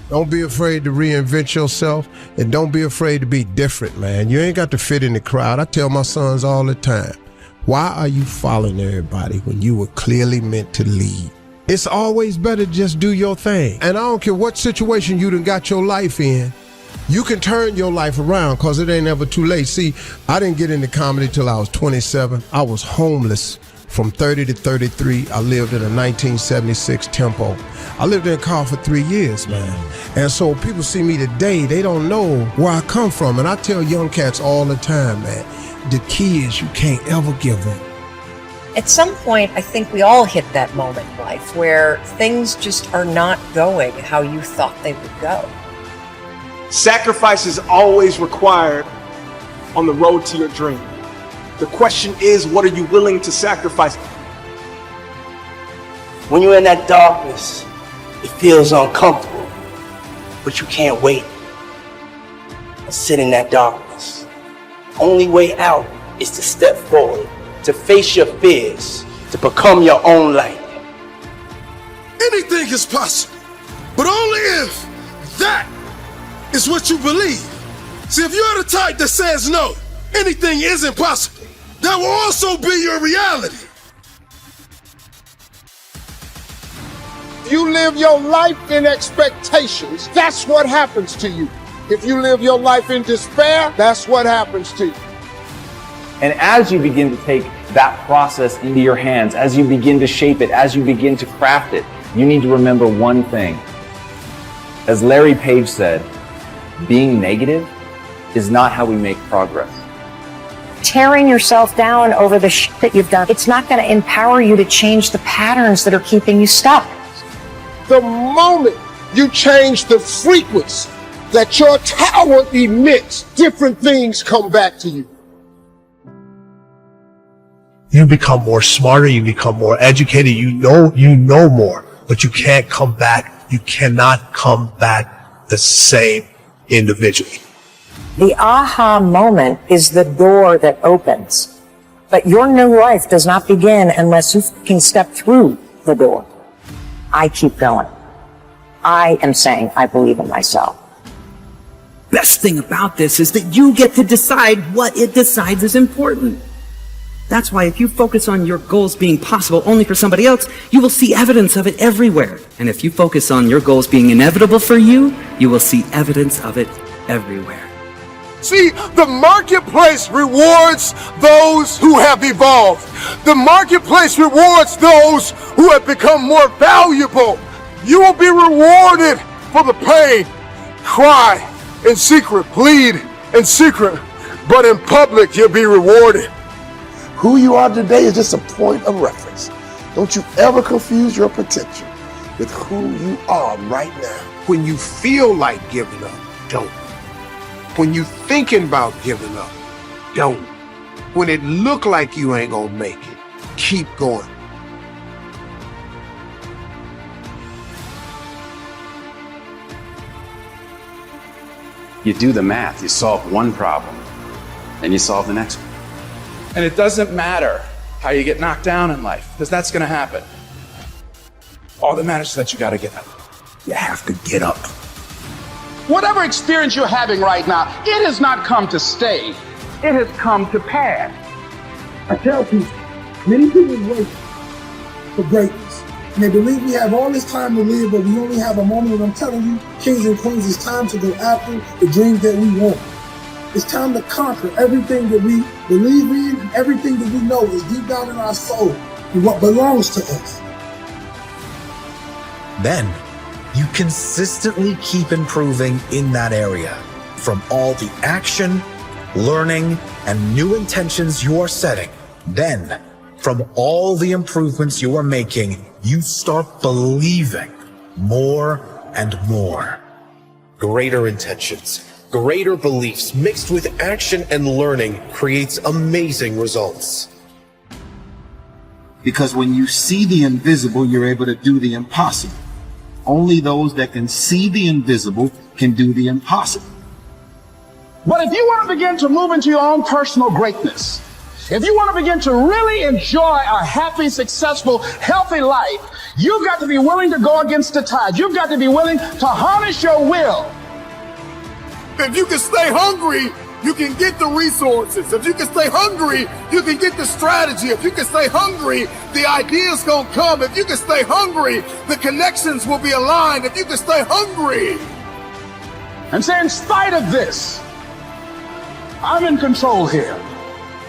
Don't be afraid to reinvent yourself, and don't be afraid to be different, man. You ain't got to fit in the crowd. I tell my sons all the time, why are you following everybody when you were clearly meant to lead? It's always better to just do your thing. And I don't care what situation you done got your life in, you can turn your life around, because it ain't ever too late. See, I didn't get into comedy till I was 27. I was homeless from 30 to 33. I lived in a 1976 Tempo. I lived in a car for 3 years, man. And so people see me today, they don't know where I come from. And I tell young cats all the time, man, the key is you can't ever give up. At some point, I think we all hit that moment in life where things just are not going how you thought they would go. Sacrifice is always required on the road to your dream. The question is, what are you willing to sacrifice? When you're in that darkness, it feels uncomfortable, but you can't wait and sit in that darkness. Only way out is to step forward, to face your fears, to become your own light. Anything is possible, but only if that is what you believe. See, if you're the type that says no, anything isn't possible, that will also be your reality. If you live your life in expectations, that's what happens to you. If you live your life in despair, that's what happens to you. And as you begin to take that process into your hands, as you begin to shape it, as you begin to craft it, you need to remember one thing. As Larry Page said, being negative is not how we make progress. Tearing yourself down over the shit that you've done, it's not going to empower you to change the patterns that are keeping you stuck. The moment you change the frequency that your tower emits, different things come back to you. You become more smarter, you become more educated, you know more, but you can't come back. You cannot come back the same individual. The aha moment is the door that opens, but your new life does not begin unless you can step through the door. I keep going. I am saying I believe in myself. Best thing about this is that you get to decide what it decides is important. That's why if you focus on your goals being possible only for somebody else, you will see evidence of it everywhere. And if you focus on your goals being inevitable for you, you will see evidence of it everywhere. See, the marketplace rewards those who have evolved. The marketplace rewards those who have become more valuable. You will be rewarded for the pain. Cry in secret, plead in secret, but in public you'll be rewarded. Who you are today is just a point of reference. Don't you ever confuse your potential with who you are right now. When you feel like giving up, don't. When you thinking about giving up, don't. When it look like you ain't gonna make it, keep going. You do the math, you solve one problem, then you solve the next one. And it doesn't matter how you get knocked down in life, because that's gonna happen. All that matters is that you gotta get up. You have to get up. Whatever experience you're having right now, it has not come to stay. It has come to pass. I tell people, many people wait for greatness. And they believe we have all this time to live, but we only have a moment. And I'm telling you, kings and queens, it's time to go after the dreams that we want. It's time to conquer everything that we believe in and everything that we know is deep down in our soul and what belongs to us. Then you consistently keep improving in that area. From all the action, learning, and new intentions you are setting, then from all the improvements you are making, you start believing more and more. Greater intentions, greater beliefs mixed with action and learning creates amazing results. Because when you see the invisible, you're able to do the impossible. Only those that can see the invisible can do the impossible. But if you want to begin to move into your own personal greatness, If you want to begin to really enjoy a happy, successful, healthy life, you've got to be willing to go against the tide. You've got to be willing to harness your will. If you can stay hungry, you can get the resources. If you can stay hungry, you can get the strategy. If you can stay hungry, the ideas gonna come. If you can stay hungry, the connections will be aligned. If you can stay hungry. And say, in spite of this, I'm in control here.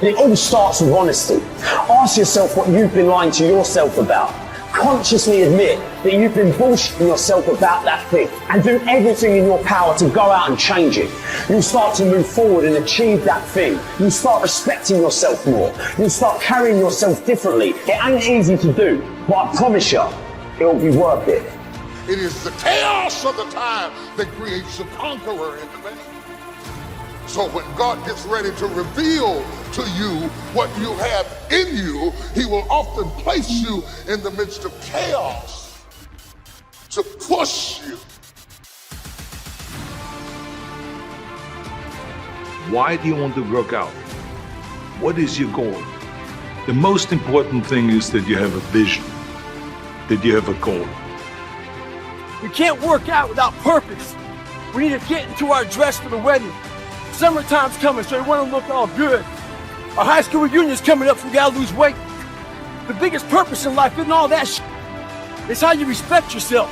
It all starts with honesty. Ask yourself what you've been lying to yourself about. Consciously admit that you've been bullshitting yourself about that thing and do everything in your power to go out and change it. You'll start to move forward and achieve that thing. You'll start respecting yourself more. You'll start carrying yourself differently. It ain't easy to do, but I promise you, it'll be worth it. It is the chaos of the time that creates the conqueror in the man. So when God gets ready to reveal to you what you have in you, he will often place you in the midst of chaos to push you. Why do you want to work out? What is your goal? The most important thing is that you have a vision, that you have a goal. We can't work out without purpose. We need to get into our dress for the wedding. Summertime's coming, so we want to look all good. Our high school reunion's coming up, so we gotta lose weight. The biggest purpose in life isn't all that shit. It's how you respect yourself,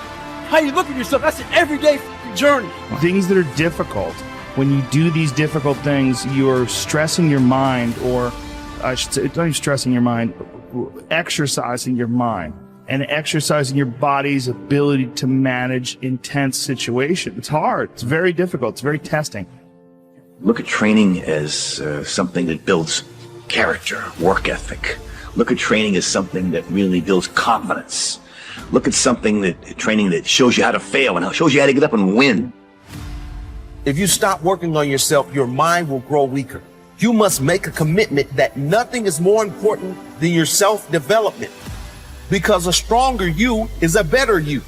how you look at yourself. That's an everyday journey. Things that are difficult. When you do these difficult things, you're stressing your mind, or I should say, not even stressing your mind, exercising your mind and exercising your body's ability to manage intense situations. It's hard. It's very difficult. It's very testing. Look at training as something that builds character, work ethic. Look at training as something that really builds confidence. Look at training that shows you how to fail and shows you how to get up and win. If you stop working on yourself, your mind will grow weaker. You must make a commitment that nothing is more important than your self-development. Because a stronger you is a better you.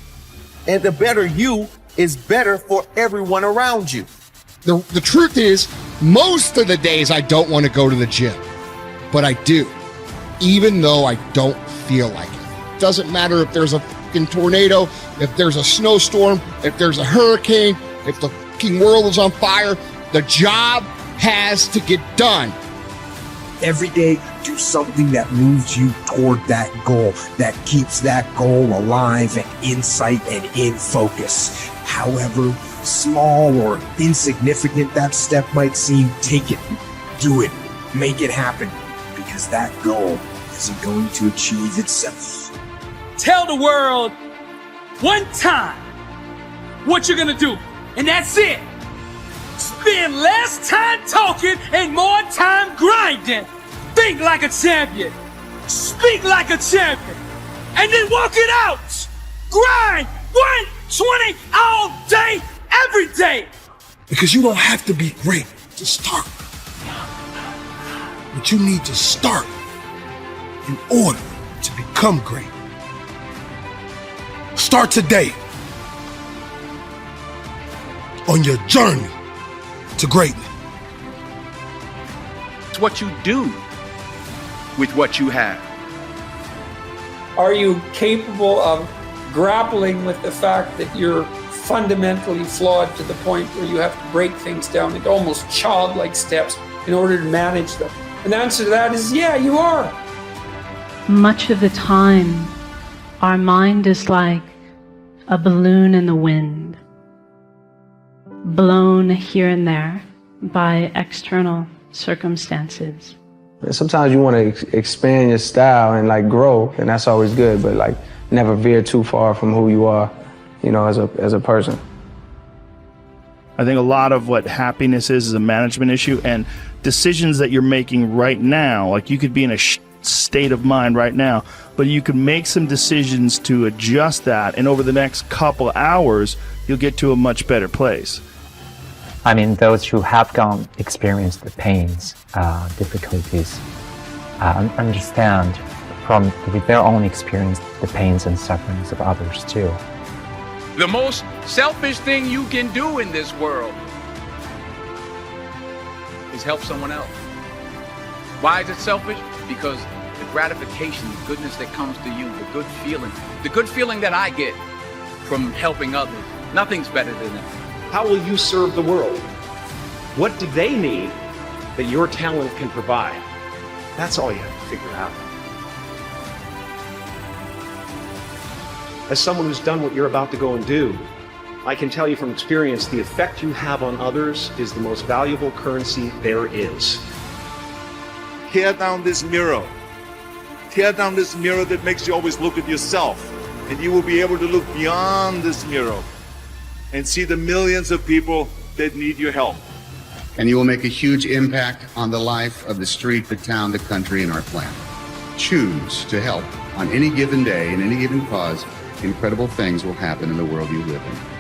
And the better you is better for everyone around you. The truth is, most of the days I don't want to go to the gym, but I do, even though I don't feel like it. Doesn't matter if there's a fucking tornado, if there's a snowstorm, if there's a hurricane, if the fucking world is on fire, the job has to get done. Every day, do something that moves you toward that goal, that keeps that goal alive and in sight and in focus. However small or insignificant that step might seem, take it, do it, make it happen, because that goal isn't going to achieve itself. Tell the world one time what you're gonna do, and that's it. Spend less time talking and more time grinding. Think like a champion. Speak like a champion. And then walk it out. Grind 120 all day, every day. Because you don't have to be great to start. But you need to start in order to become great. Start today on your journey to greatness. It's what you do with what you have. Are you capable of grappling with the fact that you're fundamentally flawed to the point where you have to break things down into almost childlike steps in order to manage them? And the answer to that is, yeah, you are. Much of the time, our mind is like a balloon in the wind, blown here and there by external circumstances. Sometimes you want to expand your style and like grow, and that's always good, but like never veer too far from who you are, you know, as a person. I think a lot of what happiness is a management issue, and decisions that you're making right now, like you could be in a state of mind right now, but you can make some decisions to adjust that, and over the next couple hours, you'll get to a much better place. I mean, those who have experienced the pains, difficulties, understand with their own experience the pains and sufferings of others too. The most selfish thing you can do in this world is help someone else. Why is it selfish? Because the gratification, the goodness that comes to you, the good feeling that I get from helping others, nothing's better than that. How will you serve the world? What do they need that your talent can provide? That's all you have to figure out. As someone who's done what you're about to go and do, I can tell you from experience, the effect you have on others is the most valuable currency there is. Tear down this mirror. Tear down this mirror that makes you always look at yourself. And you will be able to look beyond this mirror and see the millions of people that need your help. And you will make a huge impact on the life of the street, the town, the country, and our planet. Choose to help on any given day, in any given cause. Incredible things will happen in the world you live in.